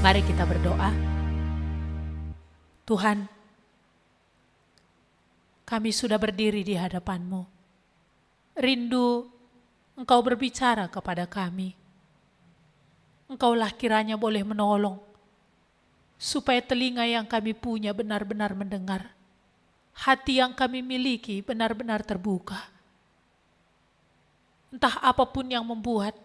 Mari kita berdoa. Tuhan, kami sudah berdiri di hadapan-Mu. Rindu Engkau berbicara kepada kami. Engkaulah kiranya boleh menolong, supaya telinga yang kami punya benar-benar mendengar. Hati yang kami miliki benar-benar terbuka. Entah apapun yang membuat,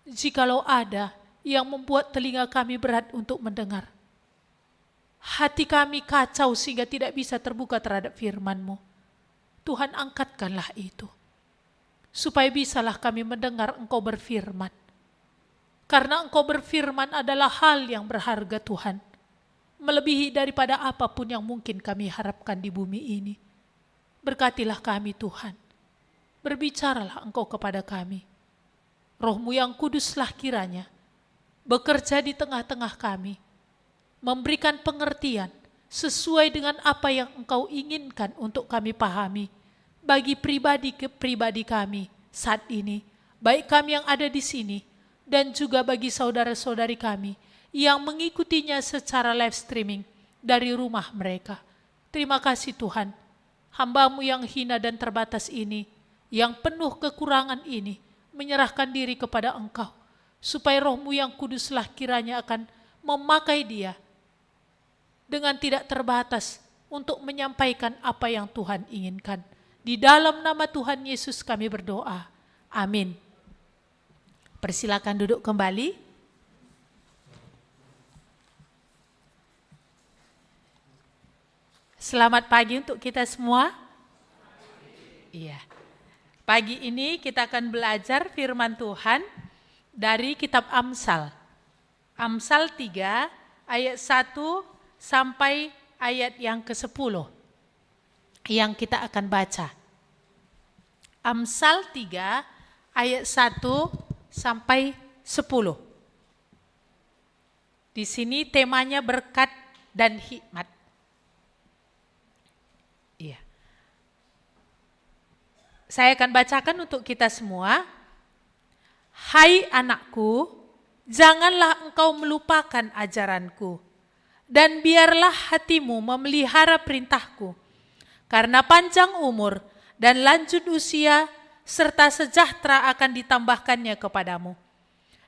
jikalau ada yang membuat telinga kami berat untuk mendengar, hati kami kacau sehingga tidak bisa terbuka terhadap firman-Mu. Tuhan, angkatkanlah itu, supaya bisalah kami mendengar Engkau berfirman. Karena Engkau berfirman adalah hal yang berharga Tuhan, melebihi daripada apapun yang mungkin kami harapkan di bumi ini. Berkatilah kami Tuhan, berbicaralah Engkau kepada kami. Roh-Mu yang kuduslah kiranya bekerja di tengah-tengah kami, memberikan pengertian sesuai dengan apa yang Engkau inginkan untuk kami pahami bagi pribadi ke pribadi kami saat ini, baik kami yang ada di sini dan juga bagi saudara-saudari kami yang mengikutinya secara live streaming dari rumah mereka. Terima kasih Tuhan, hamba-Mu yang hina dan terbatas ini, yang penuh kekurangan ini, menyerahkan diri kepada Engkau, supaya Roh-Mu yang kuduslah kiranya akan memakai dia dengan tidak terbatas untuk menyampaikan apa yang Tuhan inginkan. Di dalam nama Tuhan Yesus kami berdoa. Amin. Persilakan duduk kembali. Selamat pagi untuk kita semua. Iya. Pagi ini kita akan belajar firman Tuhan dari kitab Amsal. Amsal 3 ayat 1 sampai ayat yang ke-10 yang kita akan baca. Amsal 3 ayat 1 sampai 10. Di sini temanya berkat dan hikmat. Iya. Saya akan bacakan untuk kita semua. Hai anakku, janganlah engkau melupakan ajaranku, dan biarlah hatimu memelihara perintahku, karena panjang umur dan lanjut usia serta sejahtera akan ditambahkannya kepadamu.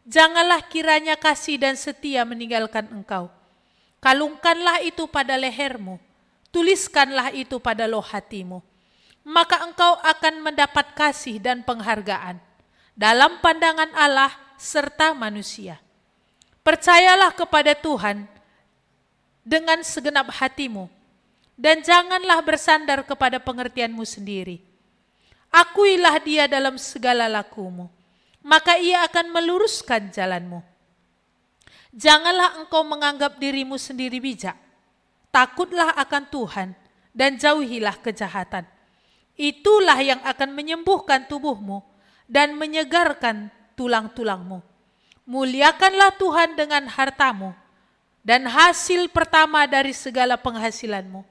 Janganlah kiranya kasih dan setia meninggalkan engkau. Kalungkanlah itu pada lehermu, tuliskanlah itu pada loh hatimu, maka engkau akan mendapat kasih dan penghargaan dalam pandangan Allah serta manusia. Percayalah kepada Tuhan dengan segenap hatimu, dan janganlah bersandar kepada pengertianmu sendiri. Akuilah dia dalam segala lakumu, maka ia akan meluruskan jalanmu. Janganlah engkau menganggap dirimu sendiri bijak. Takutlah akan Tuhan dan jauhilah kejahatan. Itulah yang akan menyembuhkan tubuhmu dan menyegarkan tulang-tulangmu. Muliakanlah Tuhan dengan hartamu dan hasil pertama dari segala penghasilanmu,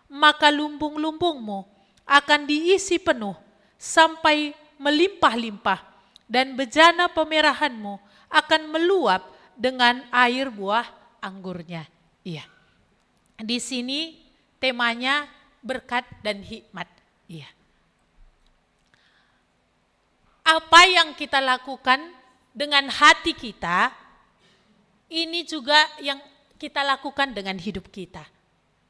maka lumbung-lumbungmu akan diisi penuh sampai melimpah-limpah, dan bejana pemerahanmu akan meluap dengan air buah anggurnya. Iya. Di sini temanya berkat dan hikmat. Iya. Apa yang kita lakukan dengan hati kita, ini juga yang kita lakukan dengan hidup kita.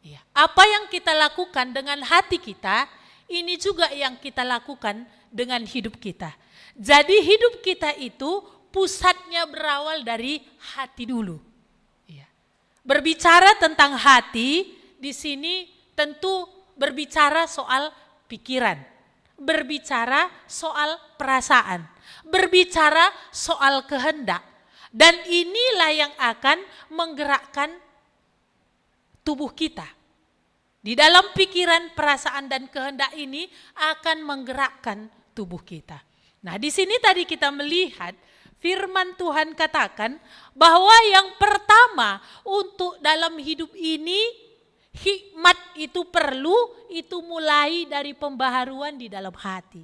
Ya. Apa yang kita lakukan dengan hati kita, ini juga yang kita lakukan dengan hidup kita. Jadi hidup kita itu pusatnya berawal dari hati dulu. Ya. Berbicara tentang hati, di sini tentu berbicara soal pikiran. Berbicara soal perasaan, berbicara soal kehendak, dan inilah yang akan menggerakkan tubuh kita. Di dalam pikiran, perasaan, dan kehendak ini akan menggerakkan tubuh kita. Nah, di sini tadi kita melihat firman Tuhan katakan bahwa yang pertama untuk dalam hidup ini, hikmat itu perlu, itu mulai dari pembaharuan di dalam hati.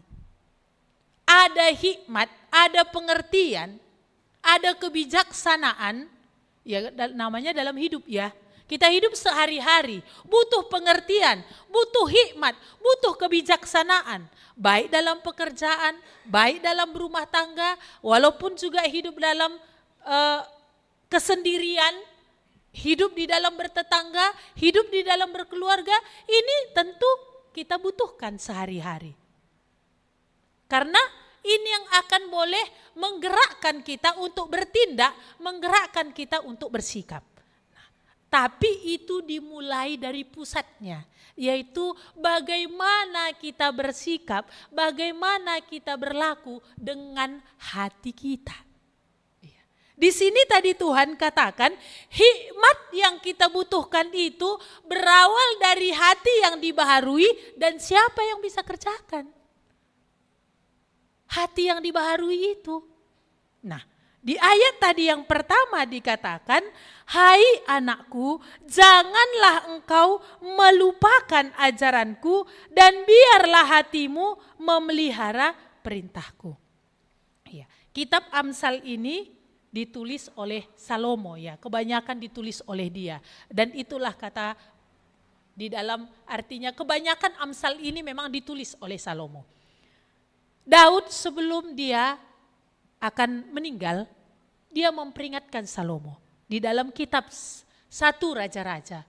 Ada hikmat, ada pengertian, ada kebijaksanaan Ya namanya dalam hidup ya. Kita hidup sehari-hari, butuh pengertian, butuh hikmat, butuh kebijaksanaan. Baik dalam pekerjaan, baik dalam berumah tangga, walaupun juga hidup dalam kesendirian, hidup di dalam bertetangga, hidup di dalam berkeluarga, ini tentu kita butuhkan sehari-hari. Karena ini yang akan boleh menggerakkan kita untuk bertindak, menggerakkan kita untuk bersikap. Tapi itu dimulai dari pusatnya, yaitu bagaimana kita bersikap, bagaimana kita berlaku dengan hati kita. Di sini tadi Tuhan katakan hikmat yang kita butuhkan itu berawal dari hati yang dibaharui dan siapa yang bisa kerjakan? Hati yang dibaharui itu. Nah, di ayat tadi yang pertama dikatakan, hai anakku, janganlah engkau melupakan ajaranku dan biarlah hatimu memelihara perintahku. Ya, kitab Amsal ini ditulis oleh Salomo ya, kebanyakan ditulis oleh dia. Dan itulah kata di dalam artinya kebanyakan Amsal ini memang ditulis oleh Salomo. Daud sebelum dia akan meninggal, dia memperingatkan Salomo di dalam kitab 1 Raja-Raja.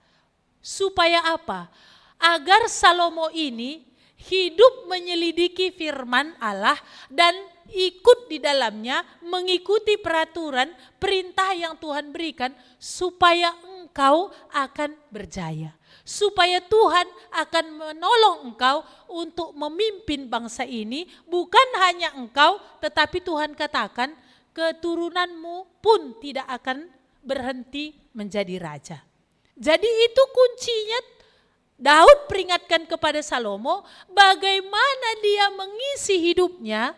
Supaya apa? Agar Salomo ini hidup menyelidiki firman Allah dan ikut di dalamnya, mengikuti peraturan, perintah yang Tuhan berikan supaya engkau akan berjaya. Supaya Tuhan akan menolong engkau untuk memimpin bangsa ini, bukan hanya engkau, tetapi Tuhan katakan keturunanmu pun tidak akan berhenti menjadi raja. Jadi itu kuncinya. Daud peringatkan kepada Salomo bagaimana dia mengisi hidupnya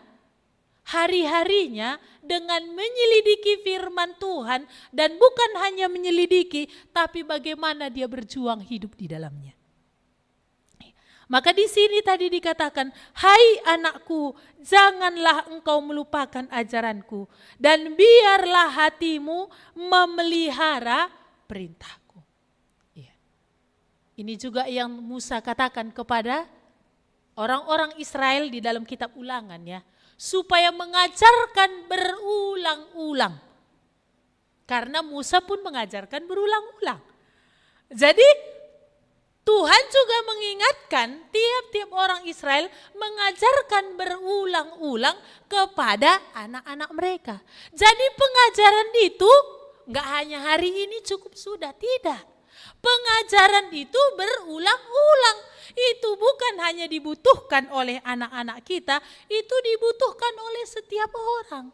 hari-harinya dengan menyelidiki firman Tuhan dan bukan hanya menyelidiki tapi bagaimana dia berjuang hidup di dalamnya. Maka di sini tadi dikatakan, hai anakku, janganlah engkau melupakan ajaranku dan biarlah hatimu memelihara perintahku. Ini juga yang Musa katakan kepada orang-orang Israel di dalam kitab Ulangan ya, supaya mengajarkan berulang-ulang. Karena Musa pun mengajarkan berulang-ulang. Jadi Tuhan juga mengingatkan tiap-tiap orang Israel mengajarkan berulang-ulang kepada anak-anak mereka. Jadi pengajaran itu enggak hanya hari ini cukup sudah, tidak. Pengajaran itu berulang-ulang. Itu bukan hanya dibutuhkan oleh anak-anak kita, itu dibutuhkan oleh setiap orang.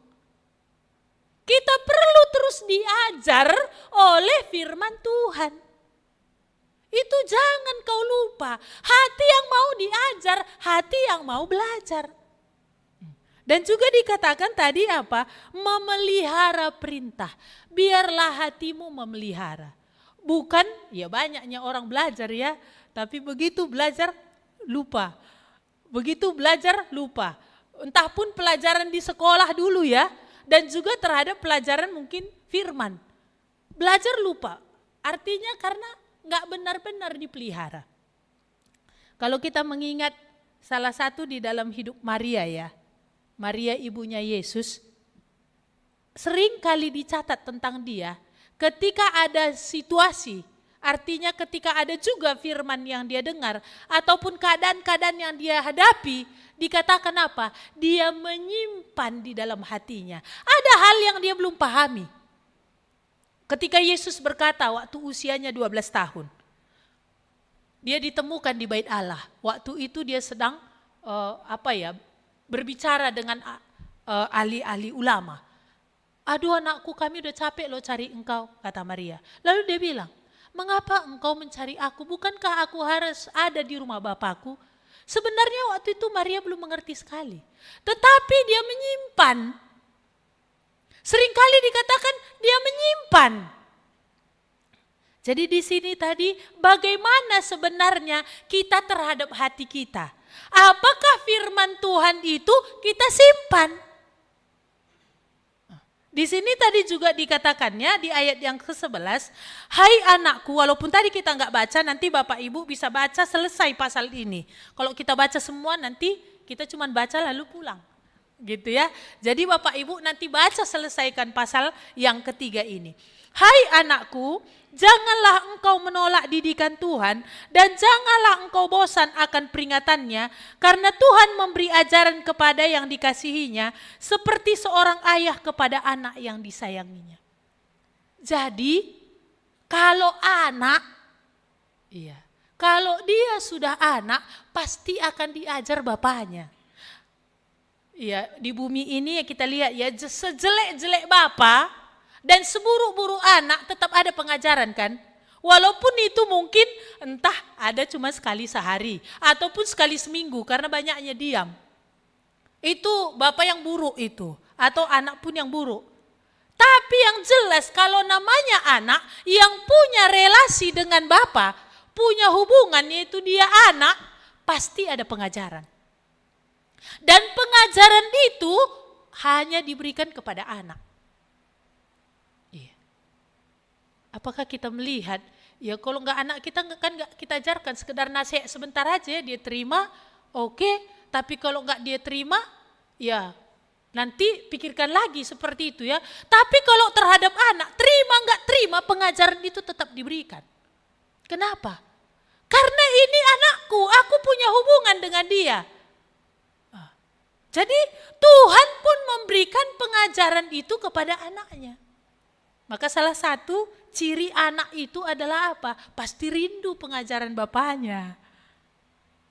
Kita perlu terus diajar oleh firman Tuhan. Itu jangan kau lupa. Hati yang mau diajar, hati yang mau belajar. Dan juga dikatakan tadi apa? Memelihara perintah. Biarlah hatimu memelihara. Bukan, ya banyaknya orang belajar ya, tapi begitu belajar lupa. Begitu belajar lupa. Entah pun pelajaran di sekolah dulu ya, dan juga terhadap pelajaran mungkin firman. Belajar lupa, artinya karena nggak benar-benar dipelihara. Kalau kita mengingat salah satu di dalam hidup Maria ya, Maria ibunya Yesus, sering kali dicatat tentang dia. Ketika ada situasi, artinya ketika ada juga firman yang dia dengar, ataupun keadaan-keadaan yang dia hadapi, dikatakan apa? Dia menyimpan di dalam hatinya. Ada hal yang dia belum pahami. Ketika Yesus berkata waktu usianya 12 tahun, dia ditemukan di bait Allah. Waktu itu dia sedang berbicara dengan ahli-ahli ulama. Aduh anakku, kami udah capek loh cari engkau, kata Maria. Lalu dia bilang, mengapa engkau mencari aku? Bukankah aku harus ada di rumah Bapakku? Sebenarnya waktu itu Maria belum mengerti sekali. Tetapi dia menyimpan. Seringkali dikatakan dia menyimpan. Jadi di sini tadi bagaimana sebenarnya kita terhadap hati kita? Apakah firman Tuhan itu kita simpan? Di sini tadi juga dikatakannya di ayat yang ke-11, hai anakku, walaupun tadi kita nggak baca, nanti Bapak Ibu bisa baca selesai pasal ini. Kalau kita baca semua nanti kita cuma baca lalu pulang. Gitu ya. Jadi Bapak Ibu nanti baca selesaikan pasal yang ketiga ini. Hai anakku, janganlah engkau menolak didikan Tuhan dan janganlah engkau bosan akan peringatannya, karena Tuhan memberi ajaran kepada yang dikasihinya seperti seorang ayah kepada anak yang disayanginya. Jadi kalau anak, kalau dia sudah anak pasti akan diajar bapaknya. Iya, di bumi ini ya kita lihat ya, sejelek-jelek bapak dan seburuk-buruk anak tetap ada pengajaran kan. Walaupun itu mungkin entah ada cuma sekali sehari ataupun sekali seminggu karena banyaknya diam. Itu bapak yang buruk itu atau anak pun yang buruk. Tapi yang jelas kalau namanya anak yang punya relasi dengan bapak, punya hubungan yaitu dia anak, pasti ada pengajaran. Dan pengajaran itu hanya diberikan kepada anak. Apakah kita melihat, ya kalau nggak anak kita kan nggak kita ajarkan, sekedar nasihat sebentar aja dia terima, oke. Tapi kalau nggak dia terima, ya nanti pikirkan lagi seperti itu ya. Tapi kalau terhadap anak, terima nggak terima, pengajaran itu tetap diberikan. Kenapa? Karena ini anakku, aku punya hubungan dengan dia. Jadi Tuhan pun memberikan pengajaran itu kepada anaknya. Maka salah satu ciri anak itu adalah apa? Pasti rindu pengajaran bapaknya.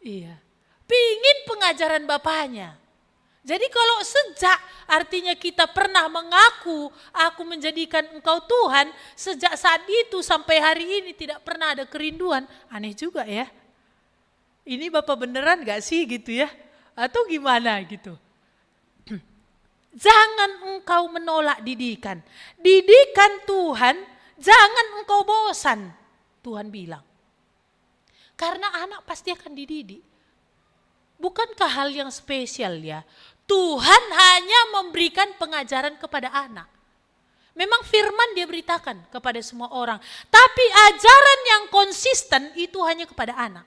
Iya. Pingin pengajaran bapaknya. Jadi kalau sejak artinya kita pernah mengaku aku menjadikan engkau Tuhan, sejak saat itu sampai hari ini tidak pernah ada kerinduan. Aneh juga ya. Ini Bapak beneran gak sih gitu ya? Atau gimana gitu? Jangan engkau menolak didikan. Didikan Tuhan, jangan engkau bosan. Tuhan bilang. Karena anak pasti akan dididik. Bukankah hal yang spesial ya? Tuhan hanya memberikan pengajaran kepada anak. Memang firman dia beritakan kepada semua orang. Tapi ajaran yang konsisten itu hanya kepada anak.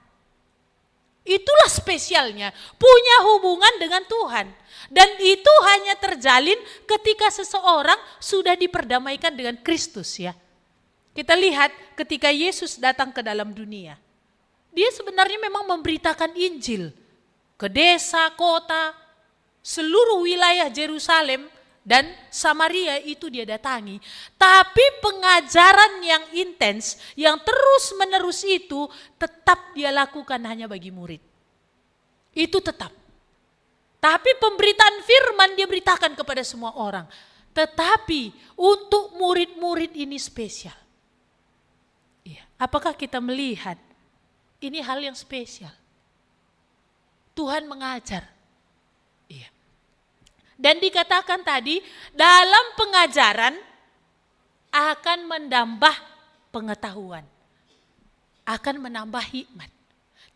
Itulah spesialnya, punya hubungan dengan Tuhan. Dan itu hanya terjalin ketika seseorang sudah diperdamaikan dengan Kristus ya. Kita lihat ketika Yesus datang ke dalam dunia. Dia sebenarnya memang memberitakan Injil ke desa, kota, seluruh wilayah Yerusalem dan Samaria itu dia datangi. Tapi pengajaran yang intens, yang terus menerus itu tetap dia lakukan hanya bagi murid. Itu tetap. Tapi pemberitaan firman dia beritakan kepada semua orang. Tetapi untuk murid-murid ini spesial. Apakah kita melihat ini hal yang spesial? Tuhan mengajar. Dan dikatakan tadi dalam pengajaran akan menambah pengetahuan. Akan menambah hikmat.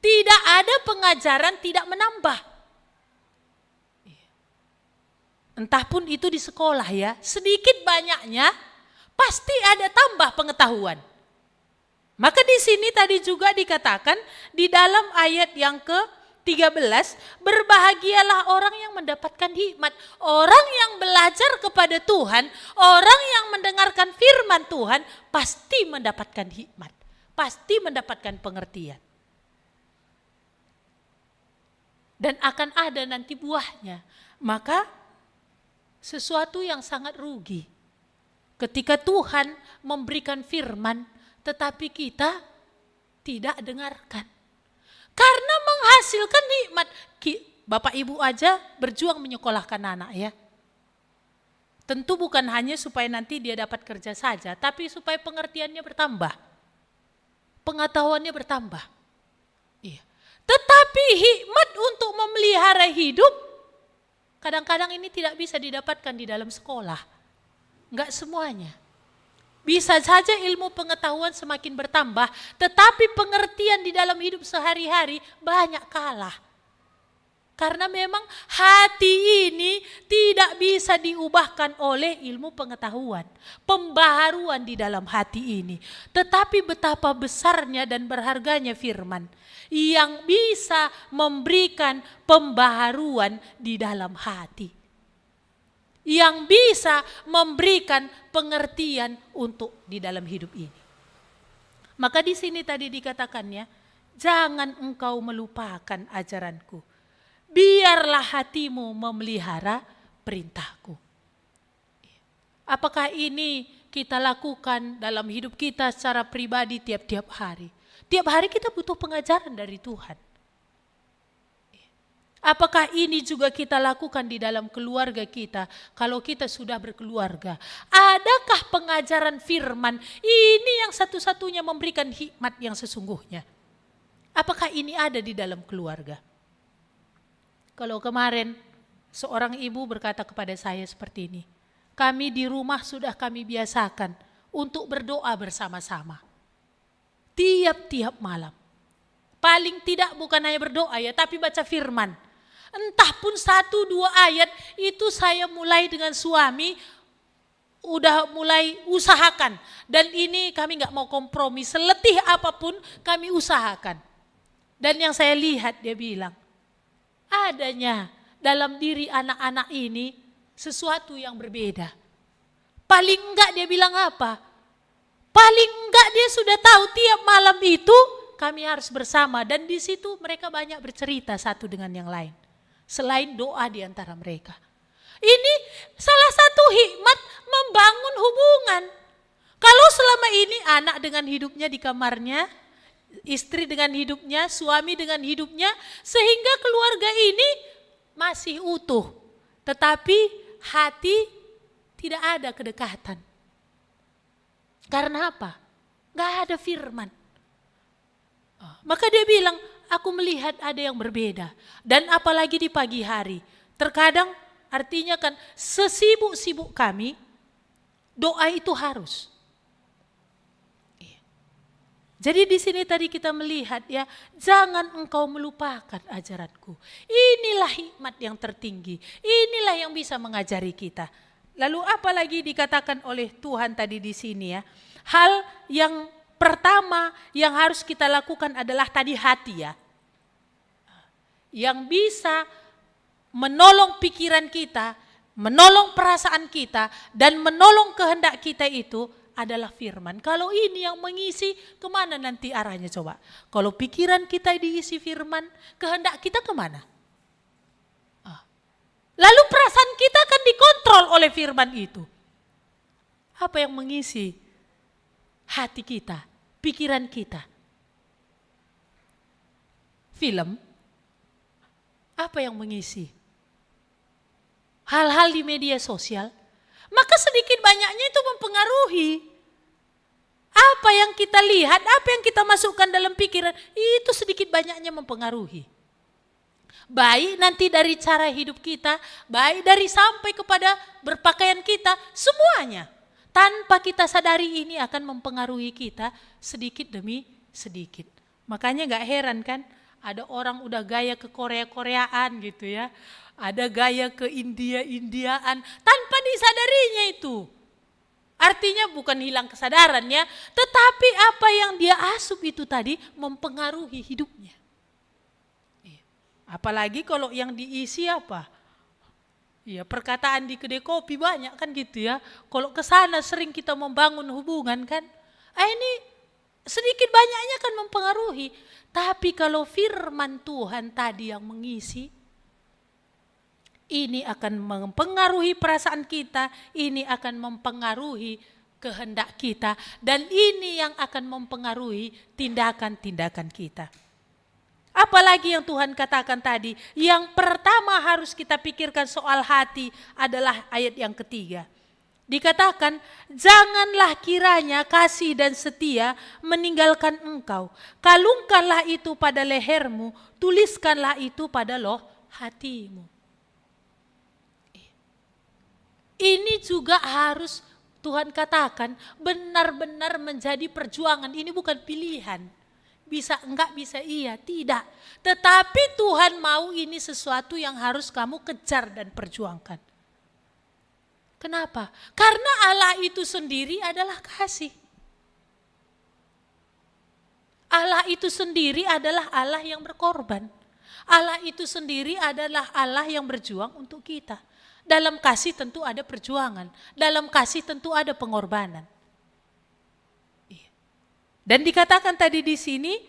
Tidak ada pengajaran tidak menambah. Entah pun itu di sekolah ya, sedikit banyaknya pasti ada tambah pengetahuan. Maka di sini tadi juga dikatakan di dalam ayat yang ke-13, berbahagialah orang yang mendapatkan hikmat. Orang yang belajar kepada Tuhan, orang yang mendengarkan firman Tuhan pasti mendapatkan hikmat, pasti mendapatkan pengertian. Dan akan ada nanti buahnya. Maka sesuatu yang sangat rugi ketika Tuhan memberikan firman tetapi kita tidak dengarkan. Karena menghasilkan nikmat. Bapak ibu aja berjuang menyekolahkan anak ya. Tentu bukan hanya supaya nanti dia dapat kerja saja, tapi supaya pengertiannya bertambah. Pengetahuannya bertambah. Iya. Tetapi hikmat untuk memelihara hidup kadang-kadang ini tidak bisa didapatkan di dalam sekolah. Enggak semuanya. Bisa saja ilmu pengetahuan semakin bertambah, tetapi pengertian di dalam hidup sehari-hari banyak kalah. Karena memang hati ini tidak bisa diubahkan oleh ilmu pengetahuan, pembaharuan di dalam hati ini. Tetapi betapa besarnya dan berharganya firman yang bisa memberikan pembaharuan di dalam hati. Yang bisa memberikan pengertian untuk di dalam hidup ini. Maka di sini tadi dikatakannya, jangan engkau melupakan ajaranku. Biarlah hatimu memelihara perintahku. Apakah ini kita lakukan dalam hidup kita secara pribadi tiap-tiap hari? Tiap hari kita butuh pengajaran dari Tuhan. Apakah ini juga kita lakukan di dalam keluarga kita kalau kita sudah berkeluarga? Adakah pengajaran firman ini yang satu-satunya memberikan hikmat yang sesungguhnya? Apakah ini ada di dalam keluarga? Kalau kemarin seorang ibu berkata kepada saya seperti ini, kami di rumah sudah kami biasakan untuk berdoa bersama-sama. Tiap-tiap malam. Paling tidak bukan hanya berdoa ya, tapi baca firman. Entah pun 1-2 ayat itu saya mulai dengan suami, udah mulai usahakan. Dan ini kami gak mau kompromi, seletih apapun kami usahakan. Dan yang saya lihat dia bilang, adanya dalam diri anak-anak ini sesuatu yang berbeda. Paling enggak dia bilang apa? Paling enggak dia sudah tahu tiap malam itu kami harus bersama. Dan di situ mereka banyak bercerita satu dengan yang lain. Selain doa di antara mereka. Ini salah satu hikmat membangun hubungan. Kalau selama ini anak dengan hidupnya di kamarnya, istri dengan hidupnya, suami dengan hidupnya, sehingga keluarga ini masih utuh. Tetapi hati tidak ada kedekatan. Karena apa? Gak ada firman. Maka dia bilang, aku melihat ada yang berbeda. Dan apalagi di pagi hari. Terkadang artinya kan sesibuk-sibuk kami, doa itu harus. Jadi di sini tadi kita melihat ya, jangan engkau melupakan ajaranku. Inilah hikmat yang tertinggi. Inilah yang bisa mengajari kita. Lalu apalagi dikatakan oleh Tuhan tadi di sini ya. Hal yang pertama yang harus kita lakukan adalah tadi hati ya. Yang bisa menolong pikiran kita, menolong perasaan kita, dan menolong kehendak kita itu adalah firman. Kalau ini yang mengisi, kemana nanti arahnya coba? Kalau pikiran kita diisi firman, kehendak kita kemana? Lalu perasaan kita akan dikontrol oleh firman itu. Apa yang mengisi hati kita, pikiran kita? Film? Apa yang mengisi? Hal-hal di media sosial? Maka sedikit banyaknya itu mempengaruhi. Apa yang kita lihat, apa yang kita masukkan dalam pikiran, itu sedikit banyaknya mempengaruhi. Baik nanti dari cara hidup kita, baik dari sampai kepada berpakaian kita, semuanya. Tanpa kita sadari ini akan mempengaruhi kita sedikit demi sedikit. Makanya gak heran kan, ada orang udah gaya ke Korea-Koreaan gitu ya. Ada gaya ke India-Indiaan tanpa disadarinya itu. Artinya bukan hilang kesadarannya, tetapi apa yang dia asup itu tadi mempengaruhi hidupnya. Apalagi kalau yang diisi apa? Ya perkataan di kedai kopi banyak kan gitu ya. Kalau ke sana sering kita membangun hubungan kan. Ini sedikit banyaknya kan mempengaruhi. Tapi kalau firman Tuhan tadi yang mengisi, ini akan mempengaruhi perasaan kita, ini akan mempengaruhi kehendak kita, dan ini yang akan mempengaruhi tindakan-tindakan kita. Apalagi yang Tuhan katakan tadi, yang pertama harus kita pikirkan soal hati adalah ayat yang ketiga. Dikatakan, janganlah kiranya kasih dan setia meninggalkan engkau. Kalungkanlah itu pada lehermu, tuliskanlah itu pada loh hatimu. Ini juga harus Tuhan katakan benar-benar menjadi perjuangan. Ini bukan pilihan. bisa enggak, bisa iya, tidak. Tetapi Tuhan mau ini sesuatu yang harus kamu kejar dan perjuangkan. Kenapa? Karena Allah itu sendiri adalah kasih. Allah itu sendiri adalah Allah yang berkorban. Allah itu sendiri adalah Allah yang berjuang untuk kita. Dalam kasih tentu ada perjuangan. Dalam kasih tentu ada pengorbanan. Dan dikatakan tadi di sini,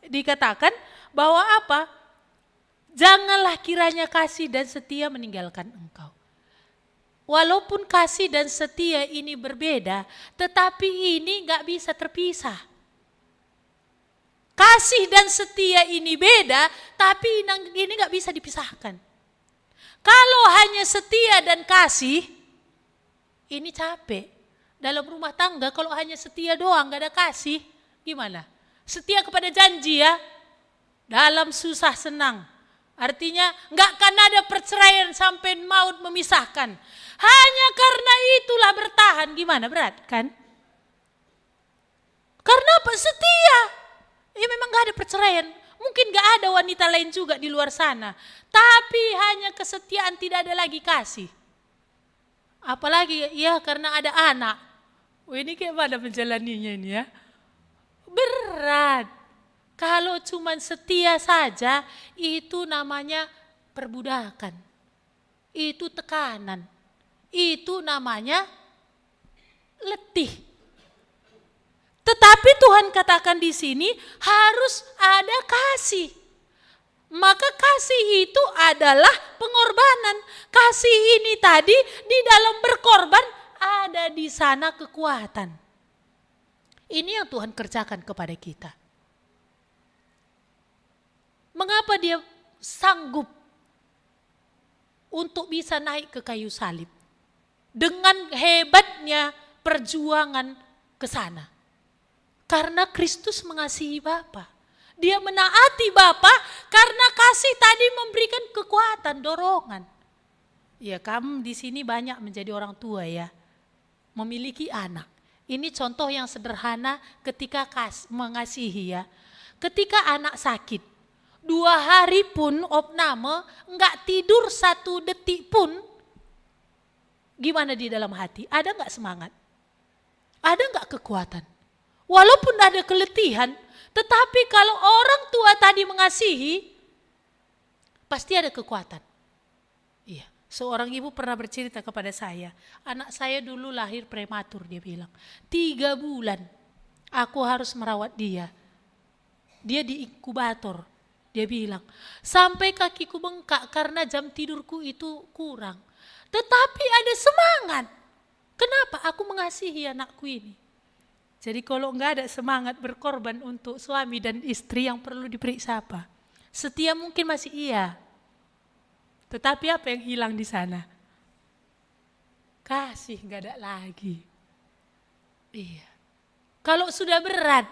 dikatakan bahwa apa? Janganlah kiranya kasih dan setia meninggalkan engkau. Walaupun kasih dan setia ini berbeda, tetapi ini gak bisa terpisah. Kasih dan setia ini beda, tapi ini gak bisa dipisahkan. Kalau hanya setia dan kasih, ini capek. Dalam rumah tangga kalau hanya setia doang gak ada kasih, gimana? Setia kepada janji ya, dalam susah senang. Artinya gak akan ada perceraian sampai maut memisahkan. Hanya karena itulah bertahan, gimana, berat kan? Karena apa? Setia. Ya memang gak ada perceraian. Mungkin gak ada wanita lain juga di luar sana. Tapi hanya kesetiaan, tidak ada lagi kasih. Apalagi ya karena ada anak. Ini kayak mana menjalaninya ini ya? Berat. Kalau cuma setia saja itu namanya perbudakan. Itu tekanan. Itu namanya letih. Tetapi Tuhan katakan di sini harus ada kasih. Maka kasih itu adalah pengorbanan. Kasih ini tadi di dalam berkorban ada di sana kekuatan. Ini yang Tuhan kerjakan kepada kita. Mengapa dia sanggup untuk bisa naik ke kayu salib? Dengan hebatnya perjuangan ke sana. Karena Kristus mengasihi Bapa. Dia menaati Bapa karena kasih tadi memberikan kekuatan, dorongan. Ya, kamu di sini banyak menjadi orang tua ya. Memiliki anak. Ini contoh yang sederhana ketika mengasihi ya. Ketika anak sakit, 2 hari pun opname, enggak tidur 1 detik pun, gimana di dalam hati? Ada enggak semangat? Ada enggak kekuatan? Walaupun ada keletihan, tetapi kalau orang tua tadi mengasihi, pasti ada kekuatan. Iya. Seorang ibu pernah bercerita kepada saya, anak saya dulu lahir prematur, dia bilang. 3 bulan aku harus merawat dia. Dia di inkubator, dia bilang. Sampai kakiku bengkak karena jam tidurku itu kurang. Tetapi ada semangat. Kenapa? Aku mengasihi anakku ini. Jadi kalau enggak ada semangat berkorban untuk suami dan istri, yang perlu diperiksa apa? Setia mungkin masih iya. Tetapi apa yang hilang di sana? Kasih enggak ada lagi. Iya. Kalau sudah berat,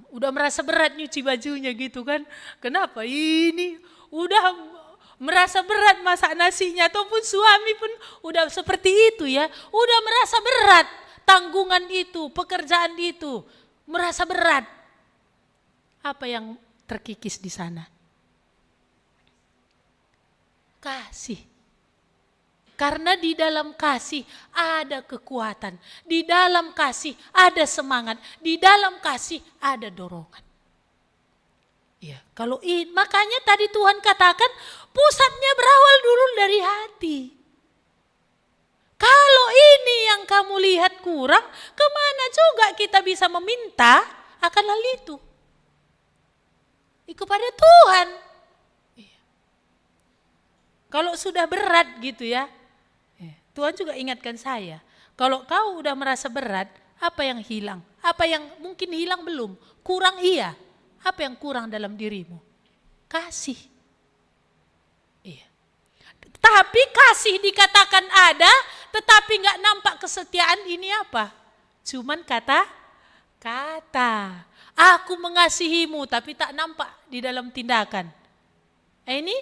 udah merasa berat nyuci bajunya gitu kan. Kenapa? Ini udah merasa berat masak nasinya, ataupun suami pun udah seperti itu ya. Udah merasa berat tanggungan itu, pekerjaan itu. Merasa berat. Apa yang terkikis di sana? Kasih. Karena di dalam kasih ada kekuatan. Di dalam kasih ada semangat. Di dalam kasih ada dorongan. Ya, kalau makanya tadi Tuhan katakan pusatnya berawal dulu dari hati. Kalau ini yang kamu lihat kurang, kemana juga kita bisa meminta akan hal itu? Kepada Tuhan. Kalau sudah berat gitu ya, Tuhan juga ingatkan saya, kalau kau udah merasa berat, apa yang hilang? Apa yang mungkin hilang belum? Kurang iya. Apa yang kurang dalam dirimu? Kasih. Iya. Tapi kasih dikatakan ada, tetapi nggak nampak kesetiaan, ini apa? Cuman kata. Aku mengasihimu, tapi tak nampak di dalam tindakan. Ini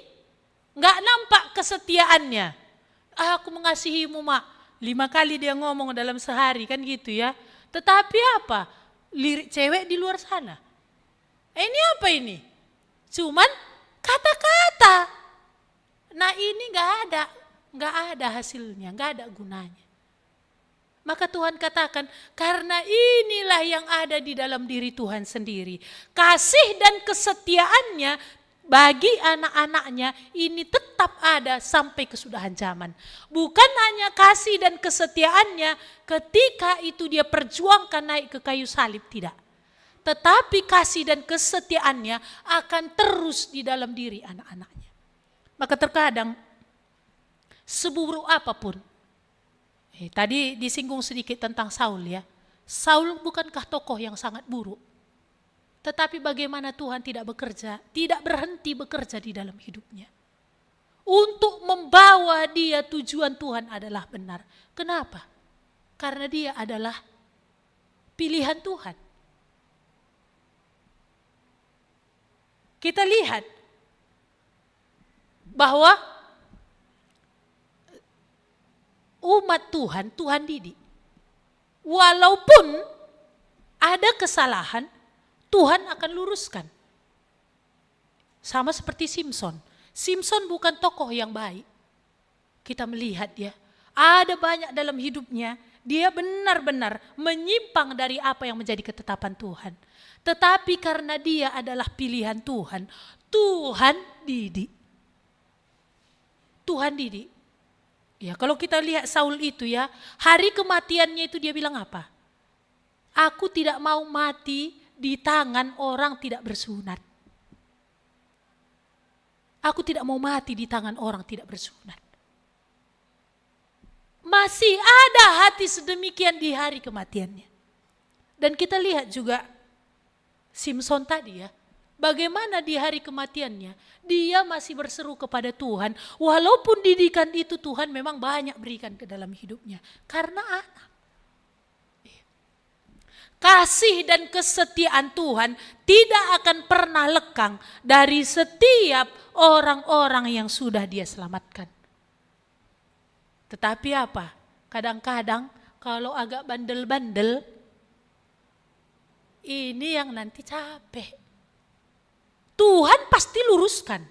nggak nampak kesetiaannya. Aku mengasihimu mak. 5 kali dia ngomong dalam sehari kan gitu ya. Tetapi apa? Lirik cewek di luar sana. Ini apa ini? Cuman kata-kata. Nah ini nggak ada hasilnya, nggak ada gunanya. Maka Tuhan katakan, karena inilah yang ada di dalam diri Tuhan sendiri. Kasih dan kesetiaannya bagi anak-anaknya ini tetap ada sampai kesudahan zaman. Bukan hanya kasih dan kesetiaannya ketika itu dia perjuangkan naik ke kayu salib, tidak. Tetapi kasih dan kesetiaannya akan terus di dalam diri anak-anaknya. Maka terkadang seburuk apapun, tadi disinggung sedikit tentang Saul ya. Saul bukankah tokoh yang sangat buruk? Tetapi bagaimana Tuhan tidak bekerja, tidak berhenti bekerja di dalam hidupnya. Untuk membawa dia, tujuan Tuhan adalah benar. Kenapa? Karena dia adalah pilihan Tuhan. Kita lihat bahwa umat Tuhan, Tuhan didik. Walaupun ada kesalahan, Tuhan akan luruskan. Sama seperti Simson. Simson bukan tokoh yang baik. Kita melihat dia, ada banyak dalam hidupnya, dia benar-benar menyimpang dari apa yang menjadi ketetapan Tuhan. Tetapi karena dia adalah pilihan Tuhan, Tuhan didik. Tuhan didik. Ya, kalau kita lihat Saul itu ya, hari kematiannya itu dia bilang apa? Aku tidak mau mati di tangan orang tidak bersunat. Aku tidak mau mati di tangan orang tidak bersunat. Masih ada hati sedemikian di hari kematiannya. Dan kita lihat juga Simson tadi ya, bagaimana di hari kematiannya dia masih berseru kepada Tuhan. Walaupun didikan itu Tuhan memang banyak berikan ke dalam hidupnya. Karena anak. Kasih dan kesetiaan Tuhan tidak akan pernah lekang dari setiap orang-orang yang sudah dia selamatkan. Tetapi apa? Kadang-kadang kalau agak bandel-bandel, ini yang nanti capek. Tuhan pasti luruskan.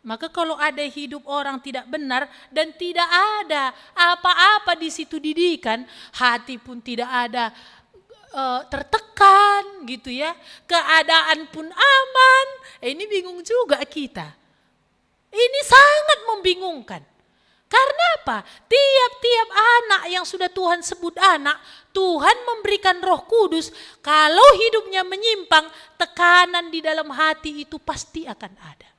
Maka kalau ada hidup orang tidak benar dan tidak ada apa-apa di situ didikan, hati pun tidak ada tertekan gitu ya, keadaan pun aman, ini bingung juga kita. Ini sangat membingungkan. Karena apa? Tiap-tiap anak yang sudah Tuhan sebut anak, Tuhan memberikan Roh Kudus. Kalau hidupnya menyimpang, tekanan di dalam hati itu pasti akan ada.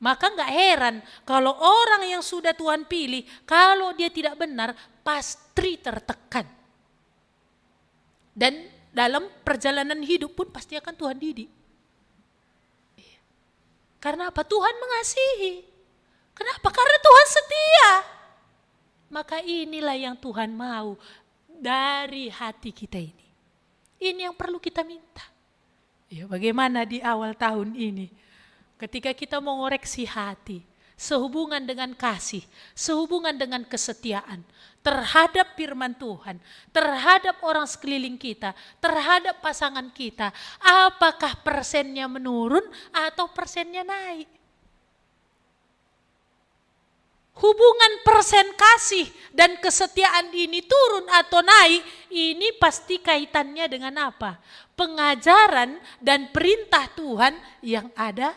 Maka gak heran kalau orang yang sudah Tuhan pilih, kalau dia tidak benar, pasti tertekan. Dan dalam perjalanan hidup pun pasti akan Tuhan didik. Karena apa? Tuhan mengasihi. Kenapa? Karena Tuhan setia. Maka inilah yang Tuhan mau dari hati kita ini. Ini yang perlu kita minta. Ya, bagaimana di awal tahun ini, ketika kita mau ngoreksi hati, sehubungan dengan kasih, sehubungan dengan kesetiaan, terhadap firman Tuhan, terhadap orang sekeliling kita, terhadap pasangan kita, apakah persennya menurun atau persennya naik? Hubungan persen kasih dan kesetiaan ini turun atau naik, ini pasti kaitannya dengan apa? Pengajaran dan perintah Tuhan yang ada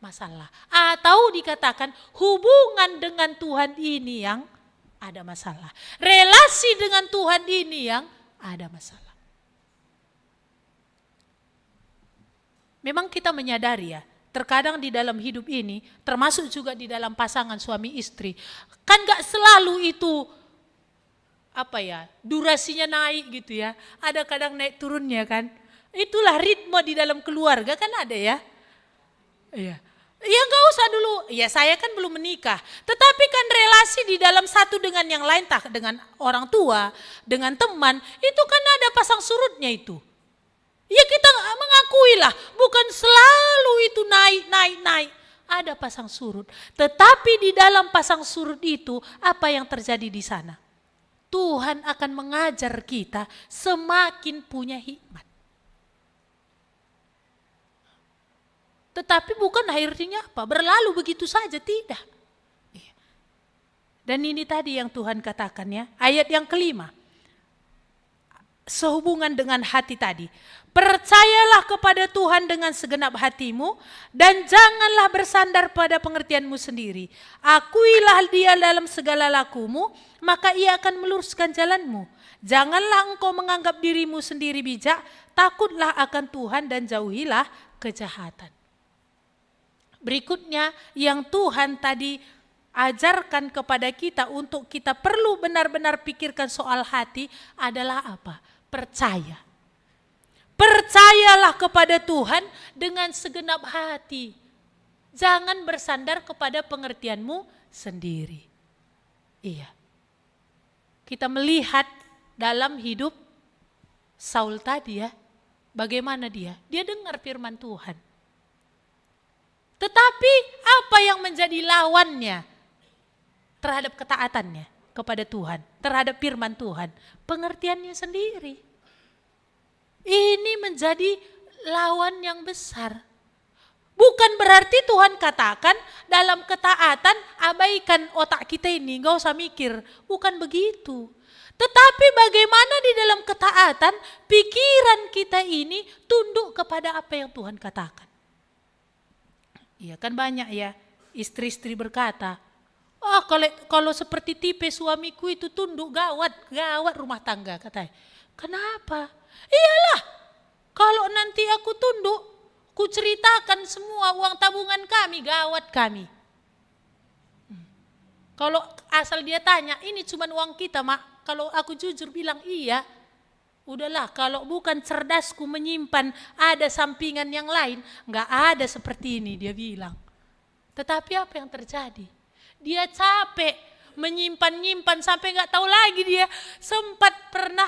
masalah. Atau dikatakan hubungan dengan Tuhan ini yang ada masalah. Relasi dengan Tuhan ini yang ada masalah. Memang kita menyadari ya, terkadang di dalam hidup ini, termasuk juga di dalam pasangan suami istri, kan gak selalu itu durasinya naik gitu ya. Ada kadang naik turunnya kan. Itulah ritme di dalam keluarga kan ada ya. Iya. Ya gak usah dulu, ya saya kan belum menikah. Tetapi kan relasi di dalam satu dengan yang lain, dengan orang tua, dengan teman, itu kan ada pasang surutnya itu. Ya kita mengakuilah, bukan selalu itu naik. Ada pasang surut. Tetapi di dalam pasang surut itu, apa yang terjadi di sana? Tuhan akan mengajar kita semakin punya hikmat. Tetapi bukan akhirnya apa? Berlalu begitu saja, tidak. Dan ini tadi yang Tuhan katakan ya, ayat yang kelima. Sehubungan dengan hati tadi. Percayalah kepada Tuhan dengan segenap hatimu dan janganlah bersandar pada pengertianmu sendiri. Akuilah Dia dalam segala lakumu, maka Ia akan meluruskan jalanmu. Janganlah engkau menganggap dirimu sendiri bijak, takutlah akan Tuhan dan jauhilah kejahatan. Berikutnya yang Tuhan tadi ajarkan kepada kita untuk kita perlu benar-benar pikirkan soal hati adalah apa? Percaya. Percayalah kepada Tuhan dengan segenap hati. Jangan bersandar kepada pengertianmu sendiri. Iya. Kita melihat dalam hidup Saul tadi ya, bagaimana dia? Dia dengar firman Tuhan. Tetapi apa yang menjadi lawannya terhadap ketaatannya kepada Tuhan, terhadap firman Tuhan? Pengertiannya sendiri. Ini menjadi lawan yang besar. Bukan berarti Tuhan katakan dalam ketaatan abaikan otak kita ini, gak usah mikir. Bukan begitu. Tetapi bagaimana di dalam ketaatan pikiran kita ini tunduk kepada apa yang Tuhan katakan. Iya kan banyak ya istri-istri berkata, kalau seperti tipe suamiku itu tunduk gawat rumah tangga katanya. Kenapa? Iyalah, kalau nanti aku tunduk, ku ceritakan semua uang tabungan kami, gawat kami. Kalau asal dia tanya, ini cuma uang kita mak, kalau aku jujur bilang iya, udahlah kalau bukan cerdasku menyimpan ada sampingan yang lain, gak ada seperti ini dia bilang. Tetapi apa yang terjadi? Dia capek menyimpan sampai nggak tahu lagi dia sempat pernah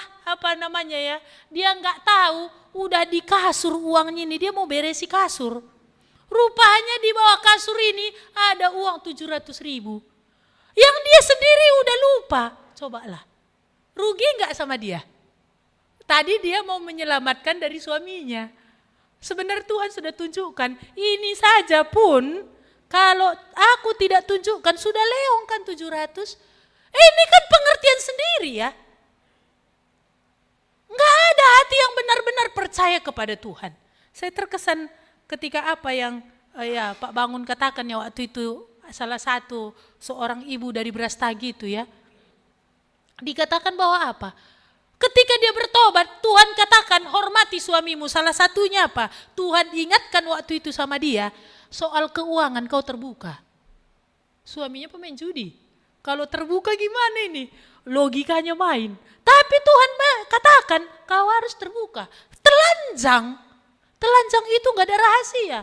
dia nggak tahu udah di kasur uangnya ini dia mau beresi kasur, rupanya di bawah kasur ini ada uang 700.000 yang dia sendiri udah lupa. Cobalah, rugi nggak sama dia? Tadi dia mau menyelamatkan dari suaminya, sebenarnya Tuhan sudah tunjukkan ini saja pun kalau aku tidak tunjukkan sudah leong kan 700. Ini kan pengertian sendiri ya. Enggak ada hati yang benar-benar percaya kepada Tuhan. Saya terkesan ketika apa yang Pak Bangun katakan ya waktu itu, salah satu seorang ibu dari Brastagi itu ya. Dikatakan bahwa apa? Ketika dia bertobat, Tuhan katakan hormati suamimu. Salah satunya apa? Tuhan ingatkan waktu itu sama dia, soal keuangan kau terbuka. Suaminya pemain judi. Kalau terbuka gimana ini? Logikanya main. Tapi Tuhan katakan kau harus terbuka. Telanjang itu gak ada rahasia.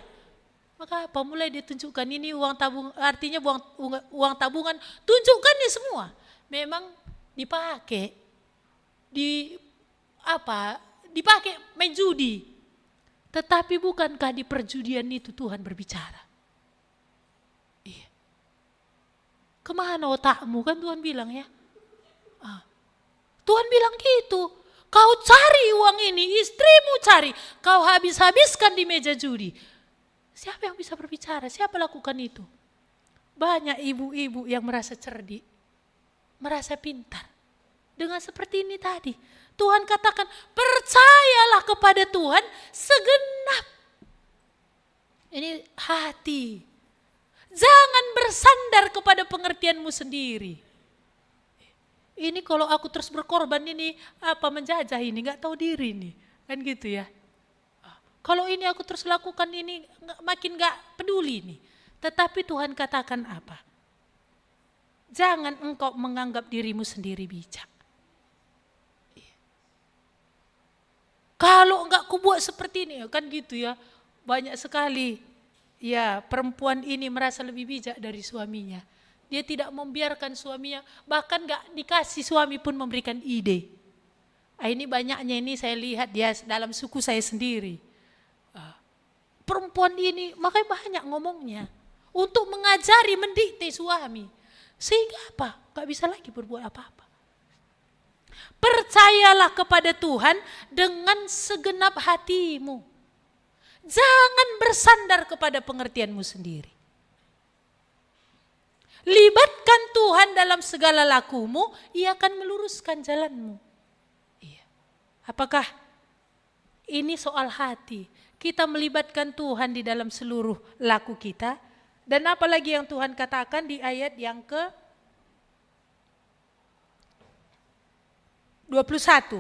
Maka apa? Mulai ditunjukkan ini uang tabung, artinya uang tabungan. Tunjukkan ini semua. Memang dipakai. Dipakai main judi. Tetapi bukankah di perjudian itu Tuhan berbicara? Iya. Kemana otakmu kan Tuhan bilang ya. Tuhan bilang gitu. Kau cari uang ini, istrimu cari. Kau habis-habiskan di meja judi. Siapa yang bisa berbicara? Siapa lakukan itu? Banyak ibu-ibu yang merasa cerdik. Merasa pintar. Dengan seperti ini tadi. Tuhan katakan, percayalah kepada Tuhan segenap. Ini hati. Jangan bersandar kepada pengertianmu sendiri. Ini kalau aku terus berkorban ini menjajah ini, gak tahu diri nih. Kan gitu ya. Kalau ini aku terus lakukan ini makin gak peduli nih. Tetapi Tuhan katakan apa? Jangan engkau menganggap dirimu sendiri bijak. Kalau enggak kubuat seperti ini, kan gitu ya. Banyak sekali ya perempuan ini merasa lebih bijak dari suaminya. Dia tidak membiarkan suaminya, bahkan enggak dikasih suami pun memberikan ide. Ini banyaknya ini saya lihat dia dalam suku saya sendiri. Perempuan ini makanya banyak ngomongnya. Untuk mengajari, mendikte suami. Sehingga apa? Enggak bisa lagi berbuat apa-apa. Percayalah kepada Tuhan dengan segenap hatimu. Jangan bersandar kepada pengertianmu sendiri. Libatkan Tuhan dalam segala lakumu, Ia akan meluruskan jalanmu. Iya. Apakah ini soal hati? Kita melibatkan Tuhan di dalam seluruh laku kita. Dan apalagi yang Tuhan katakan di ayat yang ke-21.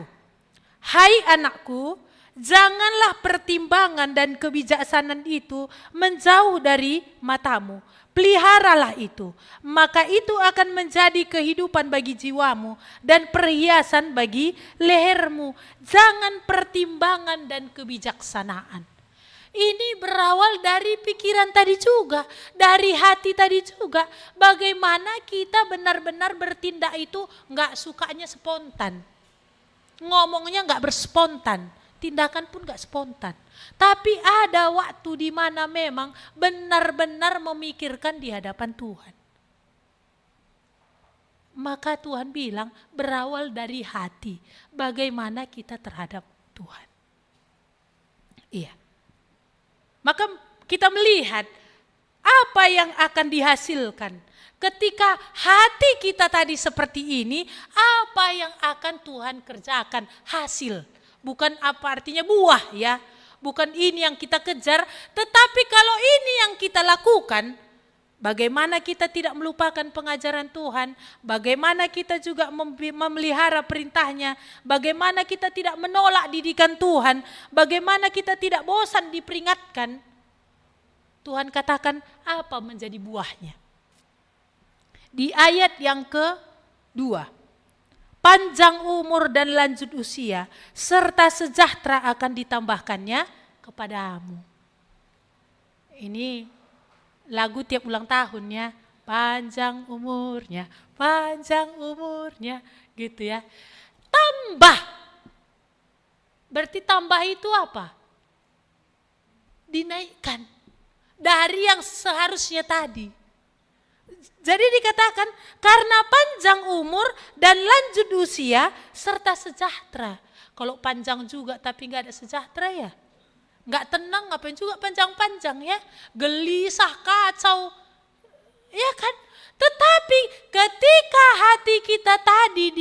Hai anakku, janganlah pertimbangan dan kebijaksanaan itu menjauh dari matamu. Peliharalah itu, maka itu akan menjadi kehidupan bagi jiwamu dan perhiasan bagi lehermu. Jangan pertimbangan dan kebijaksanaan. Ini berawal dari pikiran tadi juga, dari hati tadi juga. Bagaimana kita benar-benar bertindak itu nggak sukanya spontan. Ngomongnya nggak berspontan, tindakan pun nggak spontan. Tapi ada waktu di mana memang benar-benar memikirkan di hadapan Tuhan. Maka Tuhan bilang berawal dari hati, bagaimana kita terhadap Tuhan. Iya. Maka kita melihat apa yang akan dihasilkan. Ketika hati kita tadi seperti ini, apa yang akan Tuhan kerjakan? Hasil. Bukan apa artinya buah ya. Bukan ini yang kita kejar, tetapi kalau ini yang kita lakukan, bagaimana kita tidak melupakan pengajaran Tuhan, bagaimana kita juga memelihara perintahnya, bagaimana kita tidak menolak didikan Tuhan, bagaimana kita tidak bosan diperingatkan. Tuhan katakan apa menjadi buahnya. Di ayat yang ke-2. Panjang umur dan lanjut usia, serta sejahtera akan ditambahkannya kepadamu. Ini lagu tiap ulang tahunnya, panjang umurnya, gitu ya. Tambah, berarti tambah itu apa? Dinaikkan dari yang seharusnya tadi. Jadi dikatakan karena panjang umur dan lanjut usia serta sejahtera. Kalau panjang juga tapi nggak ada sejahtera ya. Nggak tenang, ngapain juga panjang-panjang ya. Gelisah, kacau. Ya kan? Tetapi ketika hati kita tadi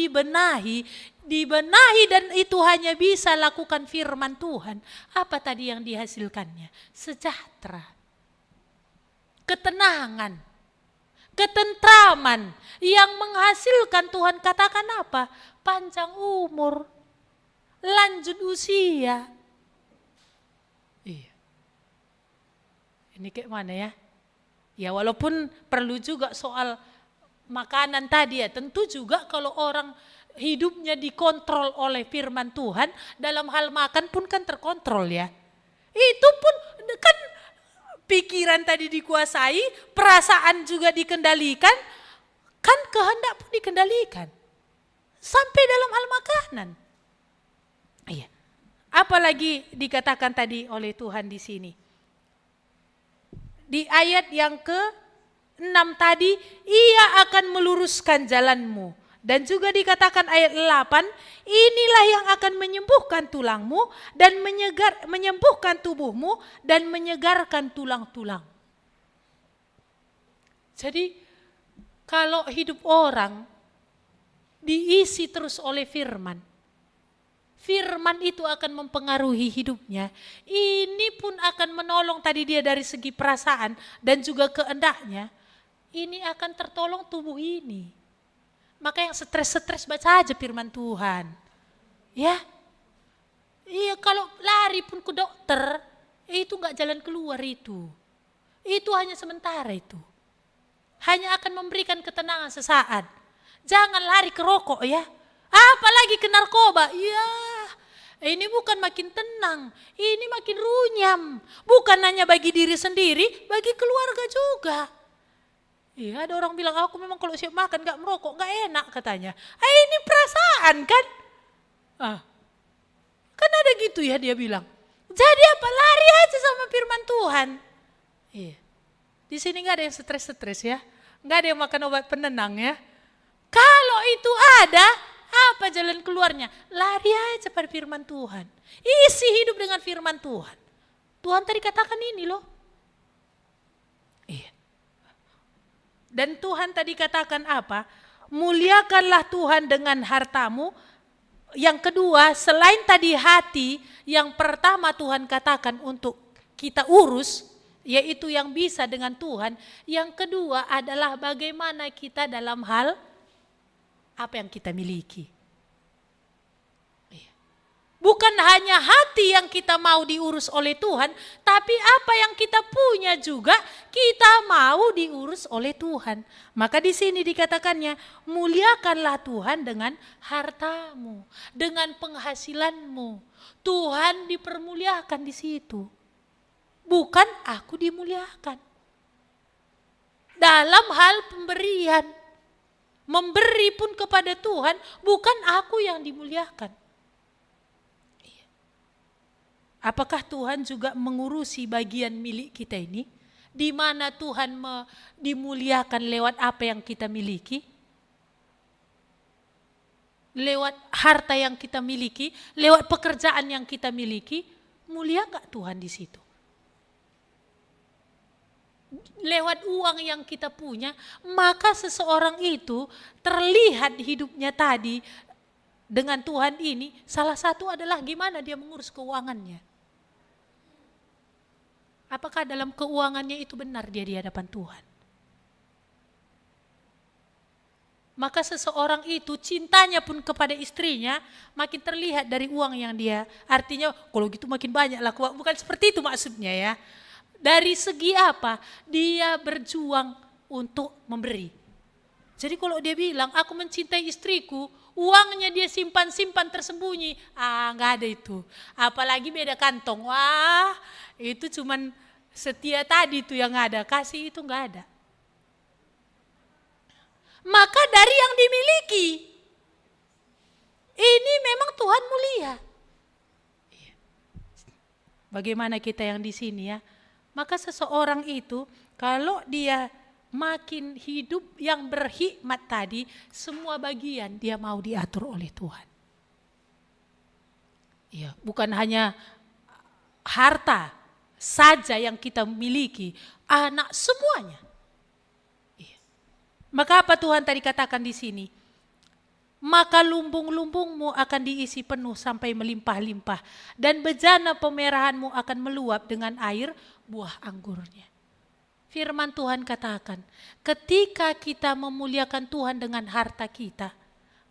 dibenahi dan itu hanya bisa lakukan firman Tuhan. Apa tadi yang dihasilkannya? Sejahtera. Ketenangan. Ketentraman yang menghasilkan Tuhan katakan apa? Panjang umur, lanjut usia. Iya. Ini kayak mana ya? Ya walaupun perlu juga soal makanan tadi ya. Tentu juga kalau orang hidupnya dikontrol oleh firman Tuhan, dalam hal makan pun kan terkontrol ya. Itu pun kan pikiran tadi dikuasai, perasaan juga dikendalikan, kan kehendak pun dikendalikan. Sampai dalam hal makanan. Iya. Apalagi dikatakan tadi oleh Tuhan di sini. Di ayat yang ke-6 tadi, Ia akan meluruskan jalanmu. Dan juga dikatakan ayat 8, inilah yang akan menyembuhkan tulangmu dan menyembuhkan tubuhmu dan menyegarkan tulang-tulang. Jadi kalau hidup orang diisi terus oleh firman, firman itu akan mempengaruhi hidupnya. Ini pun akan menolong tadi dia dari segi perasaan dan juga kehendaknya. Ini akan tertolong tubuh ini. Maka yang stres-stres baca aja firman Tuhan. Ya. Iya kalau lari pun ke dokter, itu enggak jalan keluar itu. Itu hanya sementara itu. Hanya akan memberikan ketenangan sesaat. Jangan lari ke rokok ya. Apalagi ke narkoba. Ya. Ini bukan makin tenang, ini makin runyam. Bukan hanya bagi diri sendiri, bagi keluarga juga. Iya, ada orang bilang aku memang kalau siap makan gak merokok, gak enak katanya. Ini perasaan kan? Kan ada gitu ya dia bilang. Jadi apa? Lari aja sama firman Tuhan. Iya. Di sini gak ada yang stres-stres ya. Gak ada yang makan obat penenang ya. Kalau itu ada, apa jalan jalan keluarnya? Lari aja pada firman Tuhan. Isi hidup dengan firman Tuhan. Tuhan tadi katakan ini loh. Iya. Dan Tuhan tadi katakan apa? Muliakanlah Tuhan dengan hartamu. Yang kedua, selain tadi hati, yang pertama Tuhan katakan untuk kita urus, yaitu yang bisa dengan Tuhan. Yang kedua adalah bagaimana kita dalam hal apa yang kita miliki. Bukan hanya hati yang kita mau diurus oleh Tuhan, tapi apa yang kita punya juga kita mau diurus oleh Tuhan. Maka di sini dikatakannya, muliakanlah Tuhan dengan hartamu, dengan penghasilanmu. Tuhan dipermuliakan di situ. Bukan aku dimuliakan. Dalam hal pemberian, memberi pun kepada Tuhan, bukan aku yang dimuliakan. Apakah Tuhan juga mengurusi bagian milik kita ini? Di mana Tuhan dimuliakan lewat apa yang kita miliki? Lewat harta yang kita miliki, lewat pekerjaan yang kita miliki, mulia gak Tuhan di situ? Lewat uang yang kita punya, maka seseorang itu terlihat hidupnya tadi dengan Tuhan ini, salah satu adalah gimana dia mengurus keuangannya. Apakah dalam keuangannya itu benar dia di hadapan Tuhan? Maka seseorang itu cintanya pun kepada istrinya makin terlihat dari uang yang dia, artinya kalau gitu makin banyak lah, bukan seperti itu maksudnya ya. Dari segi apa? Dia berjuang untuk memberi. Jadi kalau dia bilang aku mencintai istriku, uangnya dia simpan-simpan tersembunyi, nggak ada itu. Apalagi beda kantong, wah itu cuman setia tadi tuh yang ada, kasih itu nggak ada. Maka dari yang dimiliki, ini memang Tuhan mulia. Bagaimana kita yang di sini ya? Maka seseorang itu kalau dia makin hidup yang berhikmat tadi, semua bagian dia mau diatur oleh Tuhan. Ya, bukan hanya harta saja yang kita miliki, anak semuanya. Ya. Maka apa Tuhan tadi katakan di sini? Maka lumbung-lumbungmu akan diisi penuh sampai melimpah-limpah, dan bejana pemerahanmu akan meluap dengan air buah anggurnya. Firman Tuhan katakan, ketika kita memuliakan Tuhan dengan harta kita,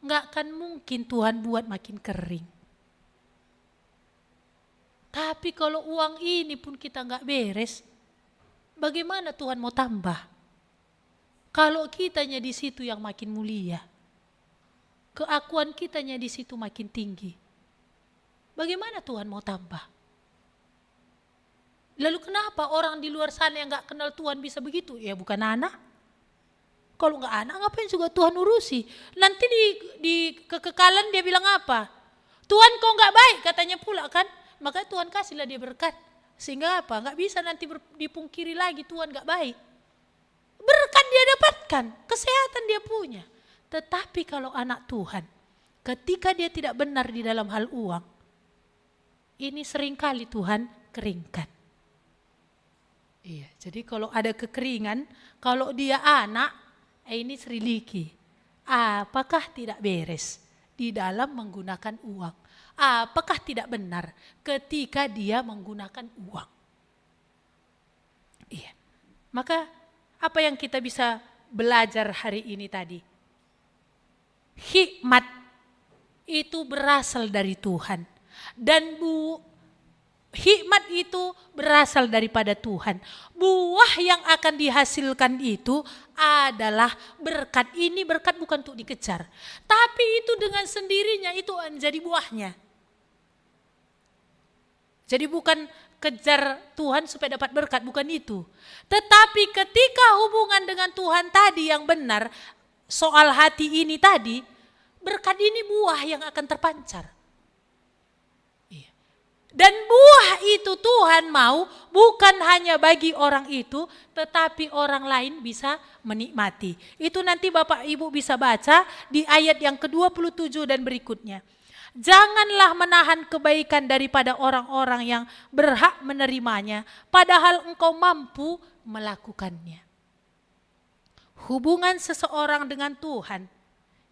nggak akan mungkin Tuhan buat makin kering. Tapi kalau uang ini pun kita nggak beres, bagaimana Tuhan mau tambah? Kalau kitanya di situ yang makin mulia, keakuan kitanya di situ makin tinggi, bagaimana Tuhan mau tambah? Lalu kenapa orang di luar sana yang gak kenal Tuhan bisa begitu? Ya bukan anak. Kalau gak anak ngapain juga Tuhan urusi? Nanti di kekekalan dia bilang apa? Tuhan kau gak baik katanya pula kan? Maka Tuhan kasihlah dia berkat. Sehingga apa? Gak bisa nanti dipungkiri lagi Tuhan gak baik. Berkat dia dapatkan, kesehatan dia punya. Tetapi kalau anak Tuhan, ketika dia tidak benar di dalam hal uang, ini seringkali Tuhan keringkan. Iya, jadi kalau ada kekeringan, kalau dia anak, ini selidiki. Apakah tidak beres di dalam menggunakan uang? Apakah tidak benar ketika dia menggunakan uang? Iya. Maka apa yang kita bisa belajar hari ini tadi? Hikmat itu berasal dari Tuhan. Dan hikmat itu berasal daripada Tuhan. Buah yang akan dihasilkan itu adalah berkat. Ini berkat bukan untuk dikejar. Tapi itu dengan sendirinya itu menjadi buahnya. Jadi bukan kejar Tuhan supaya dapat berkat, bukan itu. Tetapi ketika hubungan dengan Tuhan tadi yang benar, soal hati ini tadi, berkat ini buah yang akan terpancar. Dan buah itu Tuhan mau bukan hanya bagi orang itu, tetapi orang lain bisa menikmati. Itu nanti Bapak Ibu bisa baca di ayat yang ke-27 dan berikutnya. Janganlah menahan kebaikan daripada orang-orang yang berhak menerimanya, padahal engkau mampu melakukannya. Hubungan seseorang dengan Tuhan,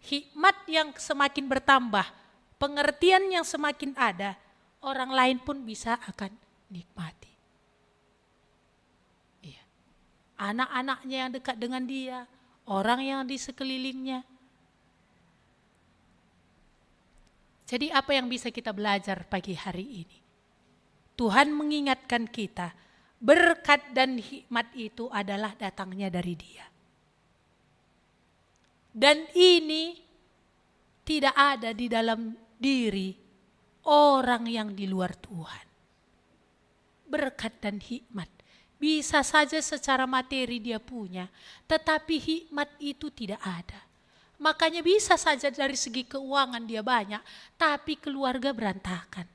hikmat yang semakin bertambah, pengertian yang semakin ada, orang lain pun bisa akan nikmati. Iya. Anak-anaknya yang dekat dengan dia, orang yang di sekelilingnya. Jadi apa yang bisa kita belajar pagi hari ini? Tuhan mengingatkan kita, berkat dan hikmat itu adalah datangnya dari Dia. Dan ini tidak ada di dalam diri orang yang di luar Tuhan. Berkat dan hikmat bisa saja secara materi dia punya, tetapi hikmat itu tidak ada. Makanya bisa saja dari segi keuangan dia banyak, tapi keluarga berantakan.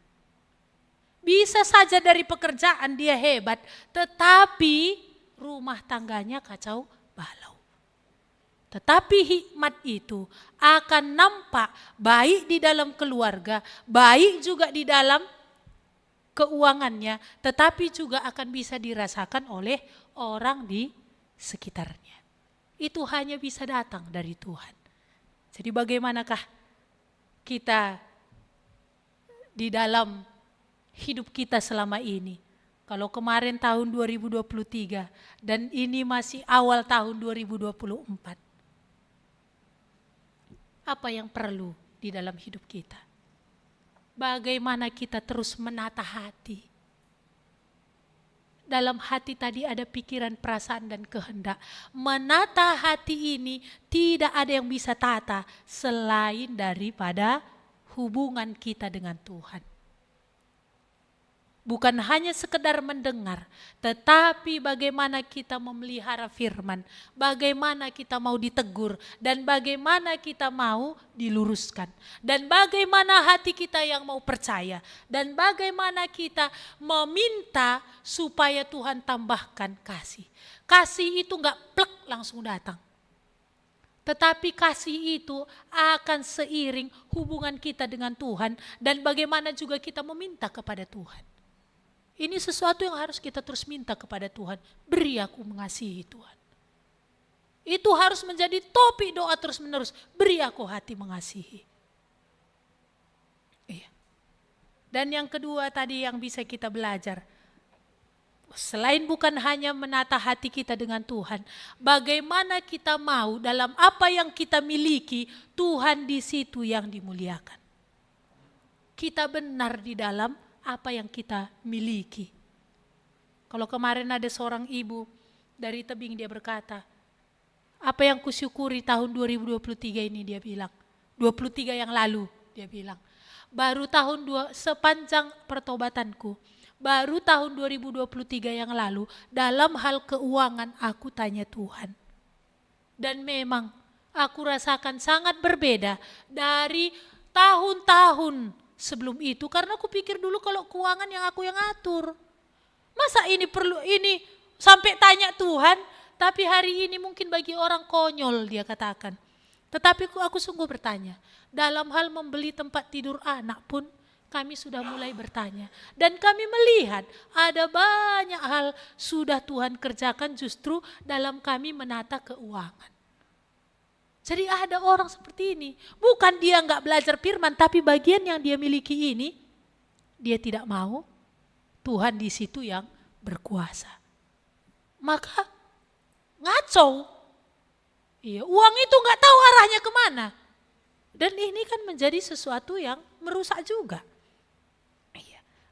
Bisa saja dari pekerjaan dia hebat, tetapi rumah tangganya kacau balau. Tetapi hikmat itu akan nampak baik di dalam keluarga, baik juga di dalam keuangannya, tetapi juga akan bisa dirasakan oleh orang di sekitarnya. Itu hanya bisa datang dari Tuhan. Jadi bagaimanakah kita di dalam hidup kita selama ini? Kalau kemarin tahun 2023 dan ini masih awal tahun 2024. Apa yang perlu di dalam hidup kita? Bagaimana kita terus menata hati? Dalam hati tadi ada pikiran, perasaan, dan kehendak. Menata hati ini tidak ada yang bisa tata selain daripada hubungan kita dengan Tuhan. Bukan hanya sekedar mendengar, tetapi bagaimana kita memelihara firman, bagaimana kita mau ditegur, dan bagaimana kita mau diluruskan, dan bagaimana hati kita yang mau percaya, dan bagaimana kita meminta supaya Tuhan tambahkan kasih. Kasih itu gak plek langsung datang. Tetapi kasih itu akan seiring hubungan kita dengan Tuhan, dan bagaimana juga kita meminta kepada Tuhan. Ini sesuatu yang harus kita terus minta kepada Tuhan. Beri aku mengasihi Tuhan. Itu harus menjadi topik doa terus menerus. Beri aku hati mengasihi. Iya. Dan yang kedua tadi yang bisa kita belajar. Selain bukan hanya menata hati kita dengan Tuhan. Bagaimana kita mau dalam apa yang kita miliki. Tuhan di situ yang dimuliakan. Kita benar di dalam apa yang kita miliki. Kalau kemarin ada seorang ibu dari tebing, dia berkata, apa yang kusyukuri tahun 2023 ini, dia bilang, 23 yang lalu dia bilang, baru sepanjang pertobatanku, baru tahun 2023 yang lalu dalam hal keuangan aku tanya Tuhan. Dan memang aku rasakan sangat berbeda dari tahun-tahun sebelum itu, karena aku pikir dulu kalau keuangan yang aku yang atur. Masa ini perlu ini sampai tanya Tuhan, tapi hari ini mungkin bagi orang konyol dia katakan. Tetapi aku sungguh bertanya, dalam hal membeli tempat tidur anak pun kami sudah mulai bertanya. Dan kami melihat ada banyak hal sudah Tuhan kerjakan justru dalam kami menata keuangan. Jadi ada orang seperti ini, bukan dia enggak belajar firman, tapi bagian yang dia miliki ini, dia tidak mau Tuhan di situ yang berkuasa. Maka ngaco. Iya, uang itu enggak tahu arahnya kemana. Dan ini kan menjadi sesuatu yang merusak juga.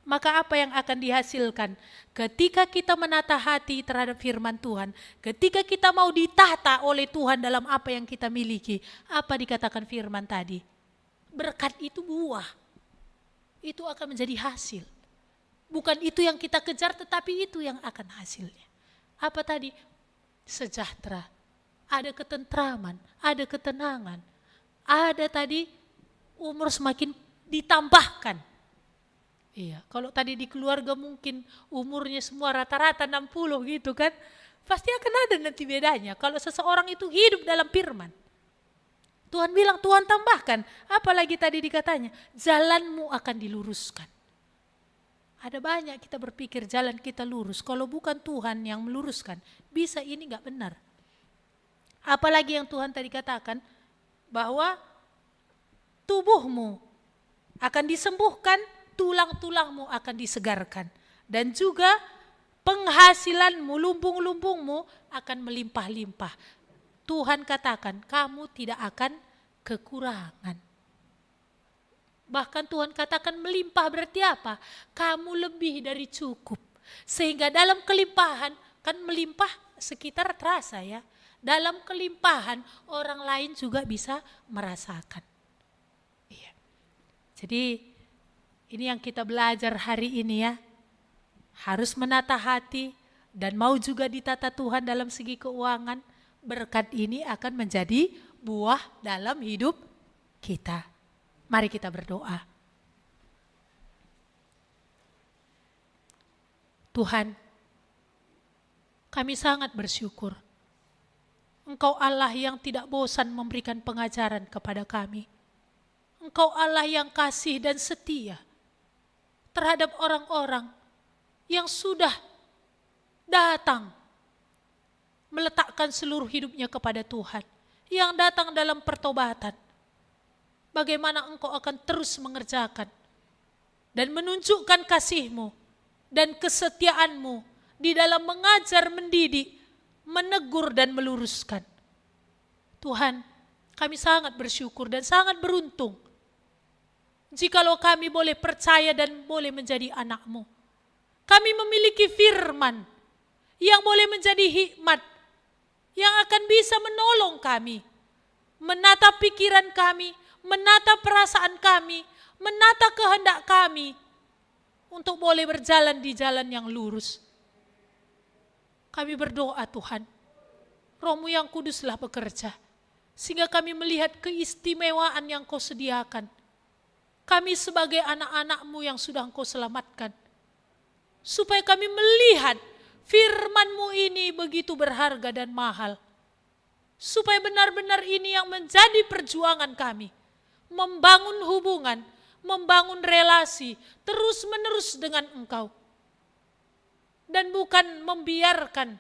Maka apa yang akan dihasilkan ketika kita menata hati terhadap firman Tuhan, ketika kita mau ditata oleh Tuhan dalam apa yang kita miliki, apa dikatakan firman tadi? Berkat itu buah, itu akan menjadi hasil. Bukan itu yang kita kejar, tetapi itu yang akan hasilnya. Apa tadi? Sejahtera, ada ketentraman, ada ketenangan, ada tadi umur semakin ditambahkan. Iya, kalau tadi di keluarga mungkin umurnya semua rata-rata 60 gitu kan. Pasti akan ada nanti bedanya kalau seseorang itu hidup dalam firman. Tuhan bilang, Tuhan tambahkan, apalagi tadi dikatanya, jalanmu akan diluruskan. Ada banyak kita berpikir jalan kita lurus, kalau bukan Tuhan yang meluruskan, bisa ini gak benar. Apalagi yang Tuhan tadi katakan, bahwa tubuhmu akan disembuhkan, tulang-tulangmu akan disegarkan. Dan juga penghasilanmu, lumbung-lumbungmu akan melimpah-limpah. Tuhan katakan, kamu tidak akan kekurangan. Bahkan Tuhan katakan melimpah berarti apa? Kamu lebih dari cukup. Sehingga dalam kelimpahan, kan melimpah sekitar terasa ya. Dalam kelimpahan orang lain juga bisa merasakan. Iya. Jadi ini yang kita belajar hari ini ya. Harus menata hati dan mau juga ditata Tuhan dalam segi keuangan. Berkat ini akan menjadi buah dalam hidup kita. Mari kita berdoa. Tuhan, kami sangat bersyukur. Engkau Allah yang tidak bosan memberikan pengajaran kepada kami. Engkau Allah yang kasih dan setia terhadap orang-orang yang sudah datang meletakkan seluruh hidupnya kepada Tuhan, yang datang dalam pertobatan. Bagaimana Engkau akan terus mengerjakan dan menunjukkan kasih-Mu dan kesetiaan-Mu di dalam mengajar, mendidik, menegur dan meluruskan. Tuhan, kami sangat bersyukur dan sangat beruntung jikalau kami boleh percaya dan boleh menjadi anak-Mu. Kami memiliki firman yang boleh menjadi hikmat, yang akan bisa menolong kami, menata pikiran kami, menata perasaan kami, menata kehendak kami, untuk boleh berjalan di jalan yang lurus. Kami berdoa Tuhan, Roh-Mu yang kuduslah bekerja, sehingga kami melihat keistimewaan yang Kau sediakan. Kami sebagai anak-anak-Mu yang sudah Engkau selamatkan, supaya kami melihat firman-Mu ini begitu berharga dan mahal. Supaya benar-benar ini yang menjadi perjuangan kami. Membangun hubungan, membangun relasi terus-menerus dengan Engkau. Dan bukan membiarkan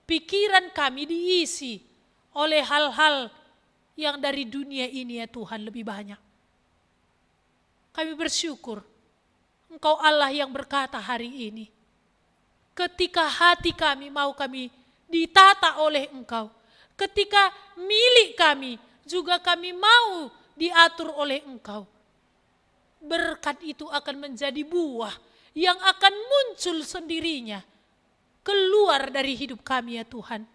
pikiran kami diisi oleh hal-hal yang dari dunia ini ya Tuhan lebih banyak. Kami bersyukur Engkau Allah yang berkata hari ini, ketika hati kami mau kami ditata oleh Engkau, ketika milik kami juga kami mau diatur oleh Engkau, berkat itu akan menjadi buah yang akan muncul sendirinya keluar dari hidup kami ya Tuhan.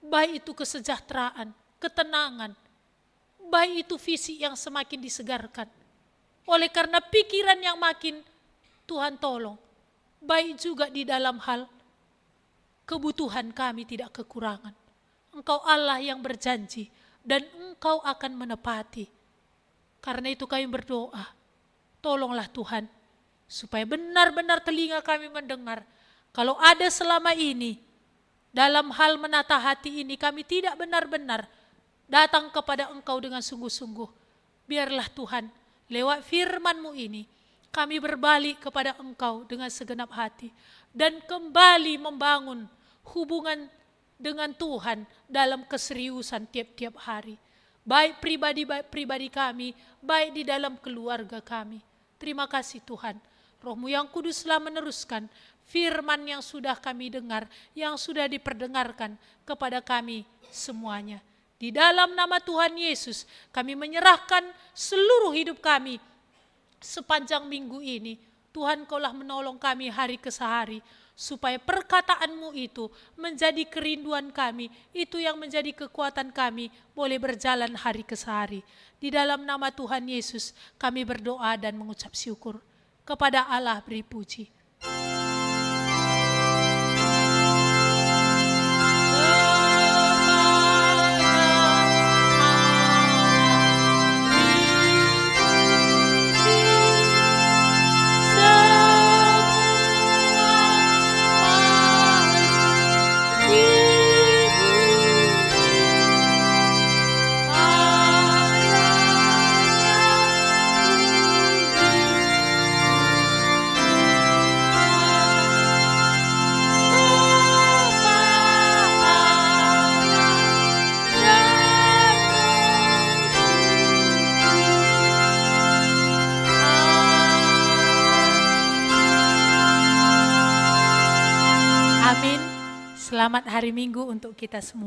Baik itu kesejahteraan, ketenangan, baik itu visi yang semakin disegarkan. Oleh karena pikiran yang makin Tuhan tolong, baik juga di dalam hal kebutuhan kami tidak kekurangan. Engkau Allah yang berjanji dan Engkau akan menepati. Karena itu kami berdoa, tolonglah Tuhan, supaya benar-benar telinga kami mendengar. Kalau ada selama ini, dalam hal menata hati ini kami tidak benar-benar datang kepada Engkau dengan sungguh-sungguh. Biarlah Tuhan, lewat firman-Mu ini, kami berbalik kepada Engkau dengan segenap hati. Dan kembali membangun hubungan dengan Tuhan dalam keseriusan tiap-tiap hari. Baik pribadi kami, baik di dalam keluarga kami. Terima kasih Tuhan, Roh-Mu yang kuduslah meneruskan firman yang sudah kami dengar, yang sudah diperdengarkan kepada kami semuanya. Di dalam nama Tuhan Yesus, kami menyerahkan seluruh hidup kami sepanjang minggu ini. Tuhan, Kaulah menolong kami hari ke hari, supaya perkataan-Mu itu menjadi kerinduan kami, itu yang menjadi kekuatan kami, boleh berjalan hari ke hari. Di dalam nama Tuhan Yesus, kami berdoa dan mengucap syukur. Kepada Allah beri puji. Amin. Selamat hari Minggu untuk kita semua.